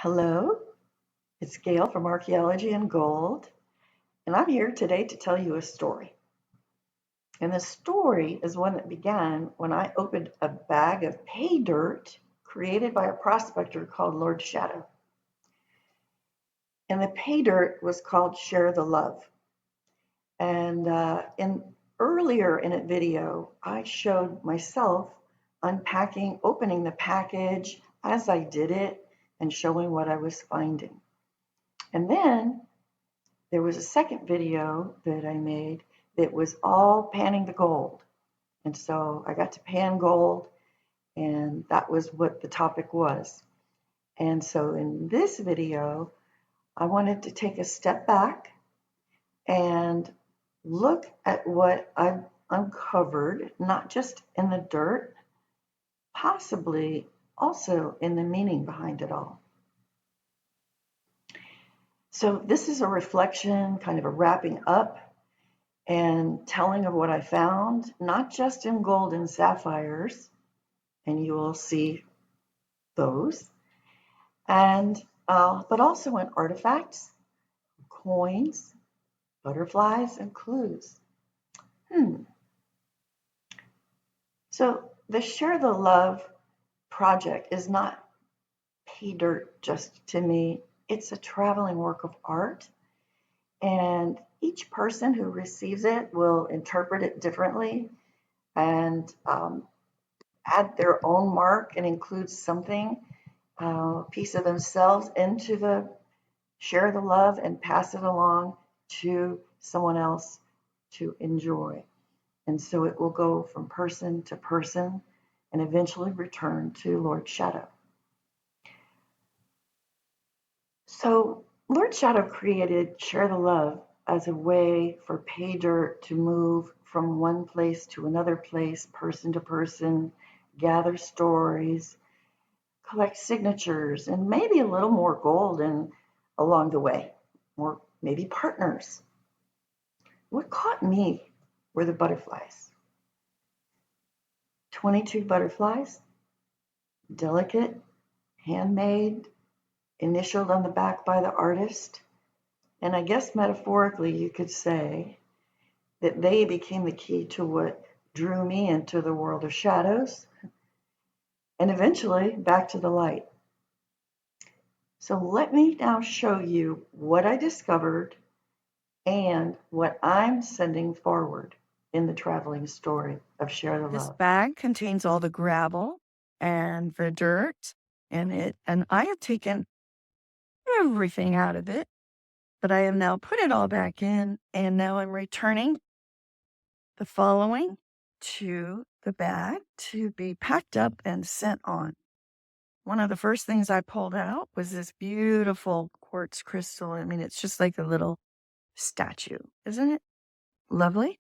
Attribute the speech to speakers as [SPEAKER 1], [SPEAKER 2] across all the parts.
[SPEAKER 1] Hello, it's Gail from Archaeology and Gold, and I'm here today to tell you a story. And the story is one that began when I opened a bag of pay dirt created by a prospector called Lord Shadow. And the pay dirt was called Share the Love. And earlier in a video, I showed myself unpacking, opening the package as I did it, and showing what I was finding. And then there was a second video that I made that was all panning the gold. And so I got to pan gold, and that was what the topic was. And so in this video, I wanted to take a step back and look at what I've uncovered, not just in the dirt, possibly also in the meaning behind it all. So this is a reflection, kind of a wrapping up and telling of what I found, not just in gold and sapphires, and you will see those, and but also in artifacts, coins, butterflies, and clues. So the Share the Love project is not pay dirt just to me. It's a traveling work of art, and each person who receives it will interpret it differently and add their own mark and include something, piece of themselves into the Share the Love and pass it along to someone else to enjoy. And so it will go from person to person and eventually return to Lord Shadow. So Lord Shadow created Share the Love as a way for pay dirt to move from one place to another place, person to person, gather stories, collect signatures, and maybe a little more gold along the way, or maybe partners. What caught me were the butterflies. 22 butterflies, delicate, handmade, initialed on the back by the artist. And I guess metaphorically you could say that they became the key to what drew me into the world of shadows and eventually back to the light. So let me now show you what I discovered and what I'm sending forward in the traveling story of Share the Love.
[SPEAKER 2] This bag contains all the gravel and the dirt in it, and I have taken everything out of it, but I have now put it all back in, and now I'm returning the following to the bag to be packed up and sent on. One of the first things I pulled out was this beautiful quartz crystal. I mean, it's just like a little statue, isn't it? Lovely.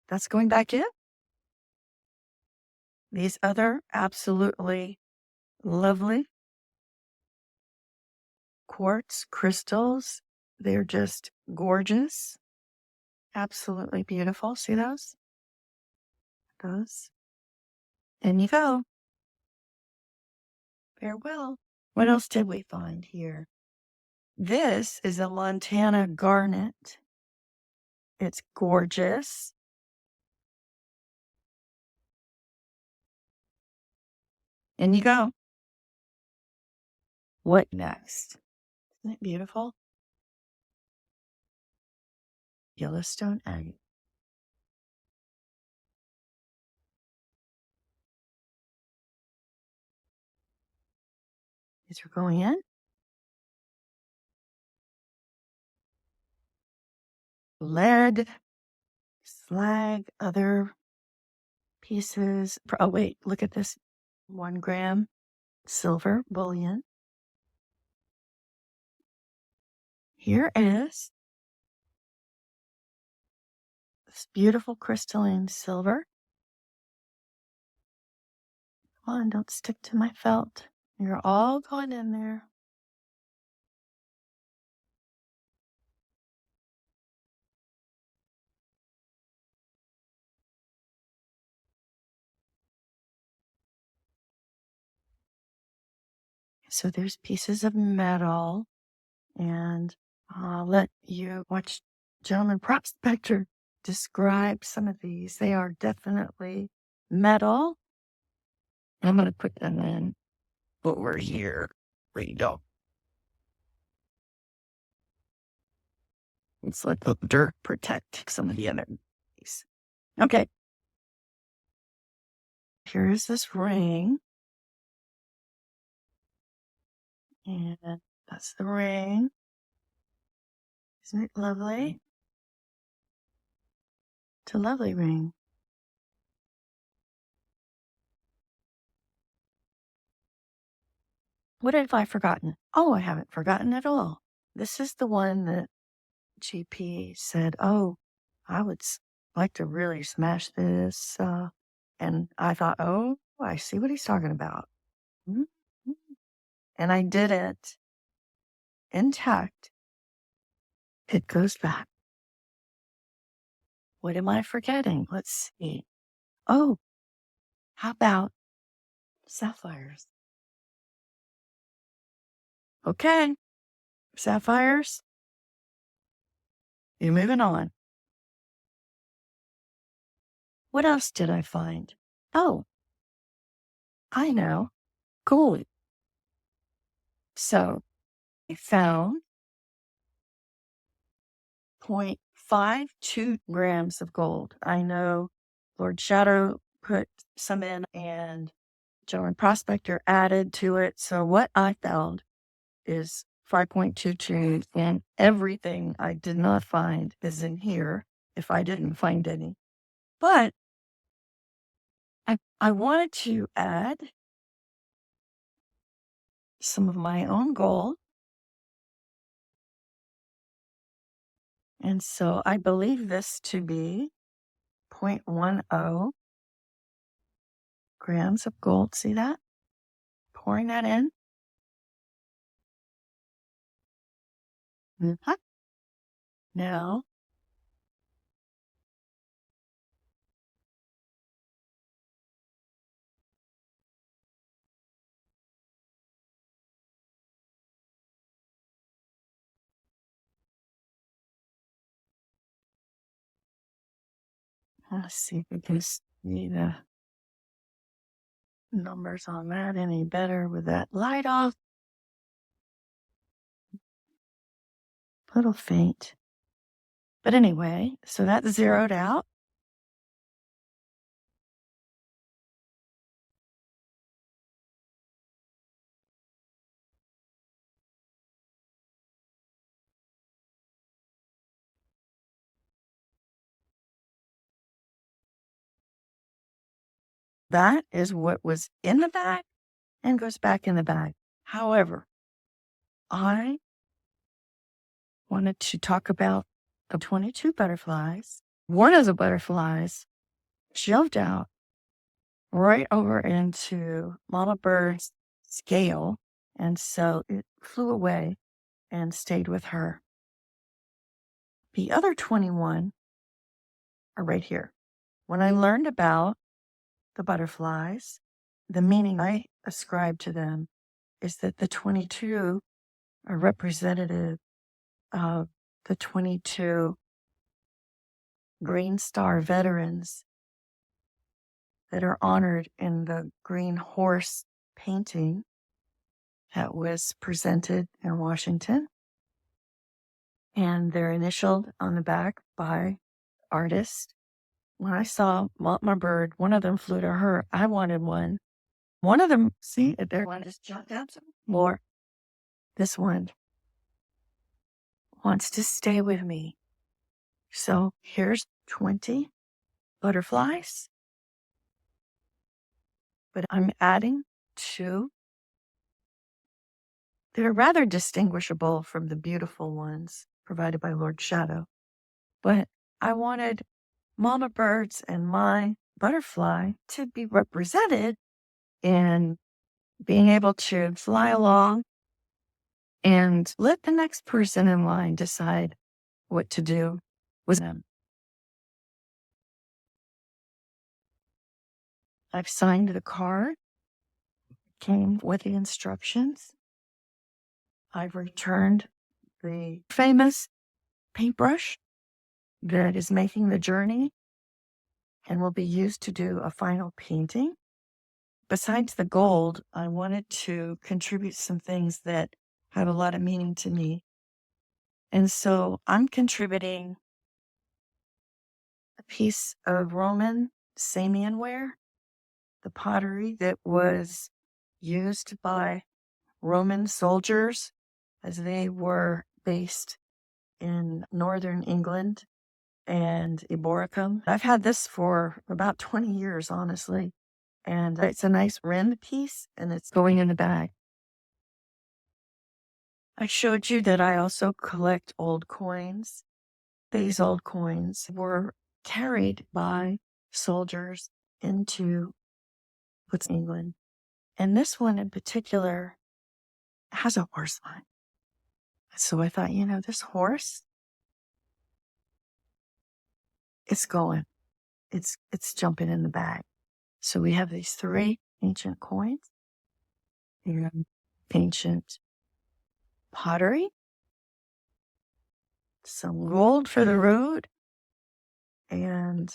[SPEAKER 2] That's going back in. These other absolutely lovely quartz crystals. They're just gorgeous. Absolutely beautiful. See those? Those. And you go. Farewell. What else did we find here? This is a Montana garnet. It's gorgeous. And you go. What next? Isn't it beautiful? Yellowstone agate. These are going in. Lead, slag, other pieces. Oh, wait, look at this. 1 gram silver bullion. Here is this beautiful crystalline silver. Come on, don't stick to my felt. You're all going in there. So there's pieces of metal, and I'll let you watch Gentleman Prospector describe some of these. They are definitely metal. I'm going to put them in over here. Where you go. Let's let the dirt protect some of the other piece. Okay. Here's this ring. And that's the ring. Isn't it lovely? It's a lovely ring. What have I forgotten? Oh, I haven't forgotten at all. This is the one that GP said, oh, I would like to really smash this. And I thought, oh, I see what he's talking about. Mm-hmm. And I did it intact. It goes back. What am I forgetting? Let's see. Oh, how about sapphires? Okay, sapphires. You're moving on. What else did I find? Oh, I know. Gold. So I found 0.52 grams of gold. I know Lord Shadow put some in and Joint Prospector added to it. So what I found is 5.22, and everything I did not find is in here if I didn't find any. But I wanted to add some of my own gold. And so I believe this to be 0.10 grams of gold. See that? Pouring that in. Mm-hmm. Now, let's see if we can see the numbers on that any better with that light off. A little faint. But anyway, so that's zeroed out. That is what was in the bag and goes back in the bag. However, I wanted to talk about the 22 butterflies. One of the butterflies shoved out right over into Mama Bird's scale, and so it flew away and stayed with her. The other 21 are right here. When I learned about the butterflies, the meaning I ascribe to them is that the 22 are representative of the 22 Green Star veterans that are honored in the green horse painting that was presented in Washington. And they're initialed on the back by artists. When I saw my bird, one of them flew to her. I wanted one. One of them, see, there one just jumped out some more. This one wants to stay with me. So here's 20 butterflies. But I'm adding 2 that are rather distinguishable from the beautiful ones provided by Lord Shadow. But I wanted Mama Bird's and my butterfly to be represented in being able to fly along and let the next person in line decide what to do with them. I've signed the card, came with the instructions. I've returned the famous paintbrush that is making the journey and will be used to do a final painting. Besides the gold, I wanted to contribute some things that have a lot of meaning to me. And so I'm contributing a piece of Roman Samian ware, the pottery that was used by Roman soldiers as they were based in northern England and Eboracum. I've had this for about 20 years, honestly, and it's a nice rimmed piece, and it's going in the bag. I showed you that I also collect old coins. These old coins were carried by soldiers into England. And this one in particular has a horse on it. So I thought, this horse, it's going. It's jumping in the bag. So we have these 3 ancient coins and ancient pottery, some gold for the road, and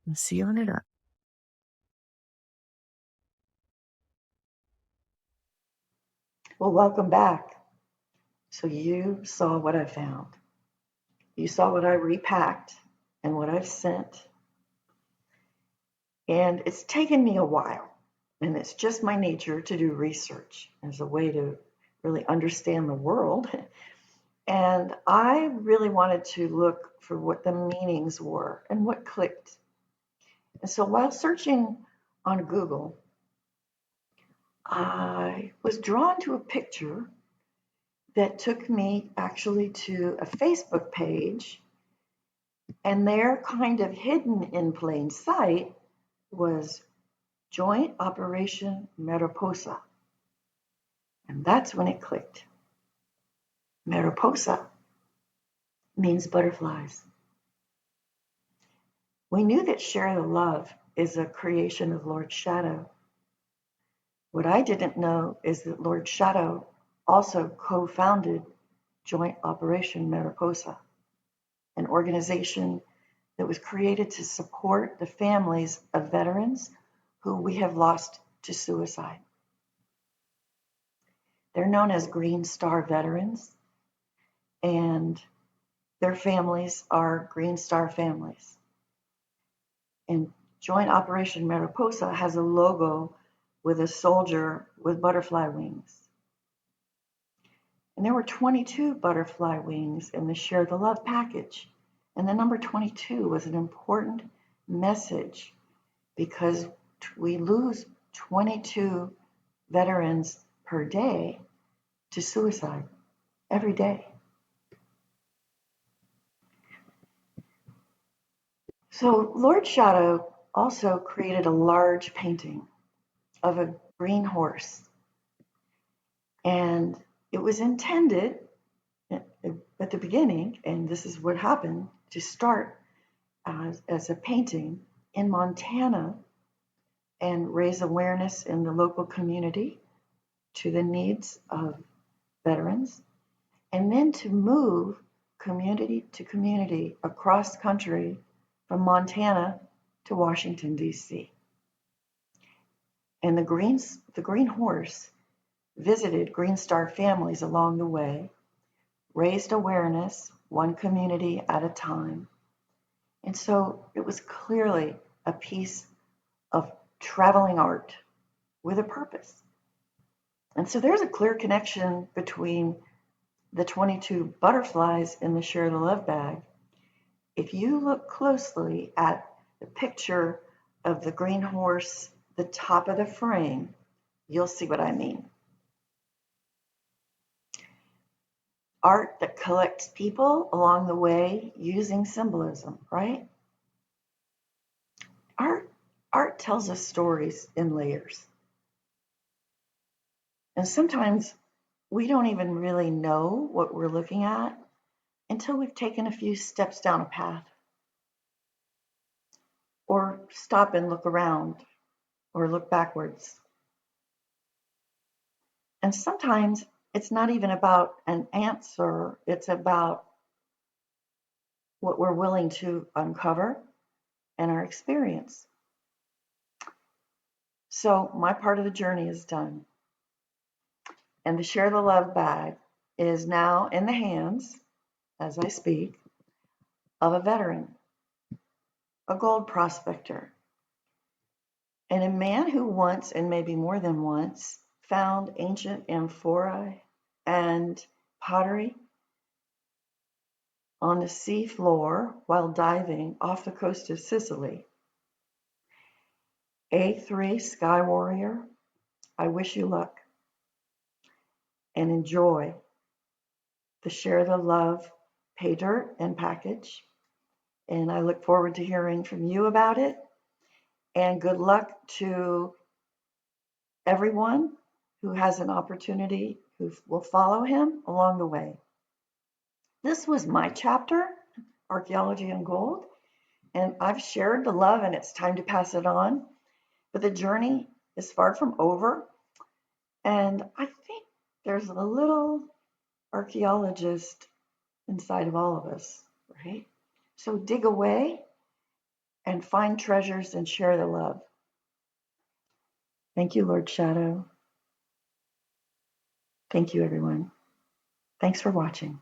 [SPEAKER 2] I'm sealing it up.
[SPEAKER 1] Well, welcome back. So you saw what I found. You saw what I repacked and what I've sent. And it's taken me a while. And it's just my nature to do research as a way to really understand the world. And I really wanted to look for what the meanings were and what clicked. And so while searching on Google, I was drawn to a picture that took me actually to a Facebook page. And there, kind of hidden in plain sight, was Joint Operation Mariposa. And that's when it clicked. Mariposa means butterflies. We knew that Share the Love is a creation of Lord Shadow. What I didn't know is that Lord Shadow also co-founded Joint Operation Mariposa, an organization that was created to support the families of veterans who we have lost to suicide. They're known as Green Star veterans, and their families are Green Star families. And Joint Operation Mariposa has a logo with a soldier with butterfly wings. And there were 22 butterfly wings in the Share the Love package. And the number 22 was an important message because we lose 22 veterans per day to suicide every day. So Lord Shadow also created a large painting of a green horse. And it was intended at the beginning, and this is what happened, to start as a painting in Montana and raise awareness in the local community to the needs of veterans, and then to move community to community across country from Montana to Washington, D.C. And the green horse visited Green Star families along the way, raised awareness one community at a time. And so it was clearly a piece of traveling art with a purpose. And so there's a clear connection between the 22 butterflies in the Share the Love bag. If you look closely at the picture of the green horse, the top of the frame, you'll see what I mean. Art that collects people along the way using symbolism, right? Art tells us stories in layers. And sometimes we don't even really know what we're looking at until we've taken a few steps down a path, or stop and look around, or look backwards. And sometimes it's not even about an answer, it's about what we're willing to uncover and our experience. So my part of the journey is done. And the Share the Love bag is now in the hands, as I speak, of a veteran, a gold prospector, and a man who once, and maybe more than once, found ancient amphorae and pottery on the sea floor while diving off the coast of Sicily. A3 Sky Warrior, I wish you luck and enjoy the Share the Love Paydirt and package. And I look forward to hearing from you about it. And good luck to everyone who has an opportunity, who will follow him along the way. This was my chapter, Archaeology and Gold, and I've shared the love and it's time to pass it on. But the journey is far from over. And I think there's a little archaeologist inside of all of us, right? So dig away and find treasures and share the love. Thank you, Lord Shadow. Thank you, everyone. Thanks for watching.